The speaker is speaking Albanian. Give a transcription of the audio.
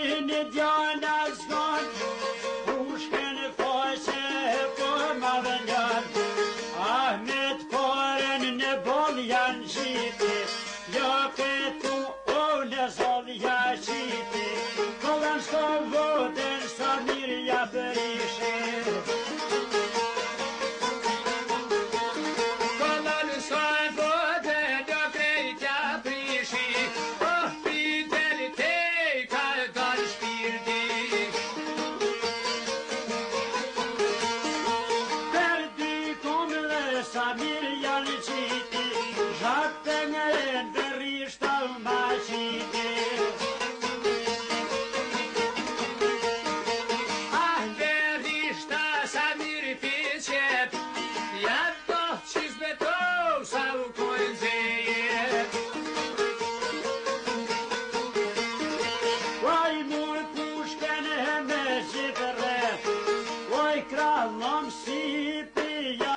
një djana zgon, pushken faqe po ma venjan, Ahmet Koren në bol janë gjiti, jo këtu o në zol ja qiti, kollan s'ko voten sa mirë ja përishi. Sa mirë janë qiti, zhak të ngërën dhe rishtë ma qiti. Dhe rishtë sa mirë piqet, ja do qizë beto sa u kojnë zejet. Oj mur pushken e me qitë rreth, oj krallom si pija.